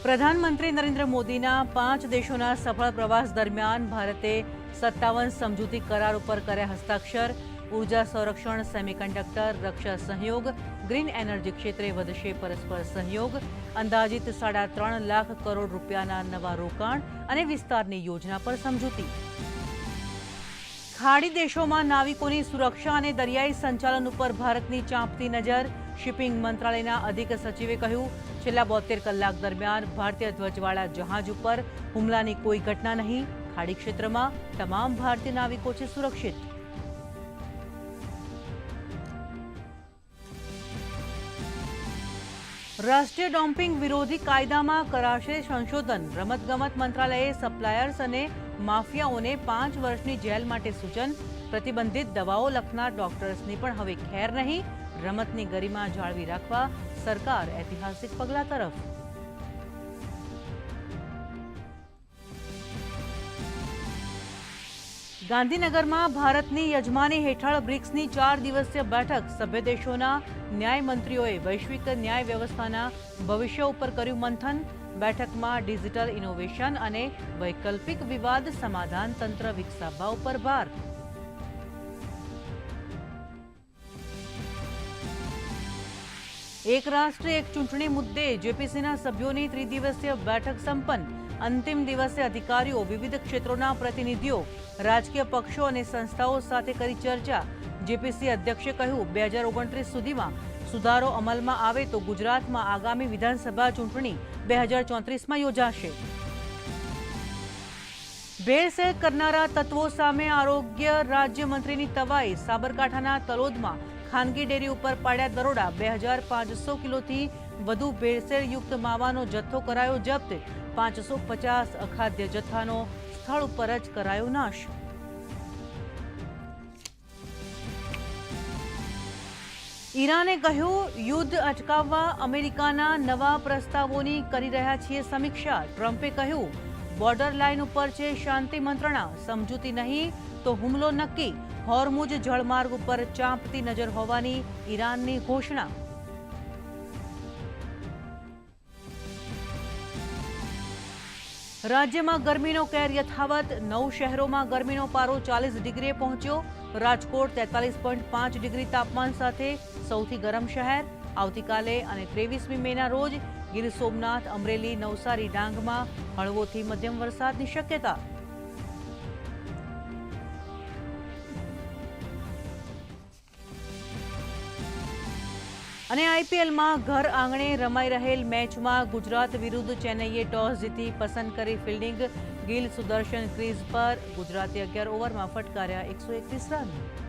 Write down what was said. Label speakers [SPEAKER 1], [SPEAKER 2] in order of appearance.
[SPEAKER 1] પ્રધાનમંત્રી નરેન્દ્ર મોદીના 5 દેશોના સફળ પ્રવાસ દરમિયાન ભારતે 57 સમજૂતી કરાર ઉપર કર્યા હસ્તાક્ષર। ઉર્જા સંરક્ષણ, સેમિકન્ડક્ટર, રક્ષા સહયોગ, ગ્રીન એનર્જી ક્ષેત્રે વધશે પરસ્પર સહયોગ। અંદાજિત 3.5 લાખ કરોડ રૂપિયાના નવા રોકાણ અને વિસ્તારની યોજના પર સમજૂતી। ખાડી દેશોમાં નાવિકોની સુરક્ષા અને દરિયાઈ સંચાલન ઉપર ભારતની ચાંપતી નજર। શિપિંગ મંત્રાલયના અધિક સચિવે કહ્યું, છેલ્લા 72 કલાક દરમિયાન ભારતીય ધ્વજવાળા જહાજ ઉપર હુમલાની કોઈ ઘટના નહીં। ખાડી ક્ષેત્રમાં તમામ ભારતીય નાવિકો છે સુરક્ષિત। રાષ્ટ્રીય ડોપિંગ વિરોધી કાયદામાં કરાશે સંશોધન। રમતગમત મંત્રાલયે સપ્લાયર્સ અને માફિયાઓને 5 વર્ષની જેલ માટે સૂચન। પ્રતિબંધિત દવાઓ લખનાર ડોક્ટર્સની પણ હવે ખેર નહીં। રમતની ગરિમા જાળવી રાખવા સરકાર ઐતિહાસિક પગલા તરફ। ગાંધીનગરમાં ભારતની યજમાની હેઠળ બ્રિક્સની 4 દિવસીય બેઠક। સભ્ય દેશોના ન્યાય મંત્રીઓએ વૈશ્વિક ન્યાય વ્યવસ્થાના ભવિષ્ય ઉપર કર્યું મંથન। બેઠકમાં ડિજિટલ ઇનોવેશન અને વૈકલ્પિક વિવાદ સમાધાન તંત્ર વિકસાવવા ઉપર ભાર। એક રાષ્ટ્ર એક ચૂંટણી મુદ્દે જેપીસીના સભ્યોની ત્રિદિવસીય બેઠક સંપન્ન। અંતિમ દિવસે અધિકારીઓ, વિવિધ ક્ષેત્રોના પ્રતિનિધિઓ, રાજકીય પક્ષો અને સંસ્થાઓ સાથે કરી ચર્ચા। જેપીસી અધ્યક્ષે કહ્યું, 2029 સુધીમાં સુધારો અમલમાં આવે તો ગુજરાતમાં આગામી વિધાનસભા ચૂંટણી 2034માં યોજાશે। ભેળસેળ કરનારા તત્વો સામે આરોગ્ય રાજ્યમંત્રીની તવાઈ। સાબરકાંઠાના તલોદમાં ખાનગી ડેરી ઉપર પાડ્યા દરોડા। 2500 કિલોથી વધુ ભેળસેળયુક્ત માવાનો જથ્થો કરાયો જપ્ત। 550 અખાદ્ય જથ્થાનો સ્થળ ઉપર જ કરાયો નાશ। ઈરાને કહ્યું, યુદ્ધ અટકાવવા અમેરિકાના નવા પ્રસ્તાવોની કરી રહ્યા છીએ સમીક્ષા। ટ્રમ્પે કહ્યું, બોર્ડર લાઇન ઉપર છે શાંતિ મંત્રણા, સમજૂતી નહીં તો હુમલો નક્કી। હોર્મુઝ જળમાર્ગ ઉપર ચાંપતી નજર હોવાની ઈરાનની ઘોષણા। રાજ્યમાં ગરમીનો કેર યથાવત। 9 શહેરોમાં ગરમીનો પારો 40 ડિગ્રીએ પહોંચ્યો। રાજકોટ 43.5 ડિગ્રી તાપમાન સાથે સૌથી ગરમ શહેર। આવતીકાલે અને 23મી મેના રોજ ગીર સોમનાથ, અમરેલી, નવસારી, ડાંગમાં હળવોથી મધ્યમ વરસાદની શક્યતા। અને આઈપીએલમાં ઘર આંગણે રમાઈ રહેલ મેચમાં ગુજરાત વિરુદ્ધ ચેન્નઈએ ટોસ જીતી પસંદ કરી ફિલ્ડિંગ। ગિલ સુદર્શન ક્રીઝ પર। ગુજરાતે 11 ઓવરમાં ફટકાર્યા 131 રન।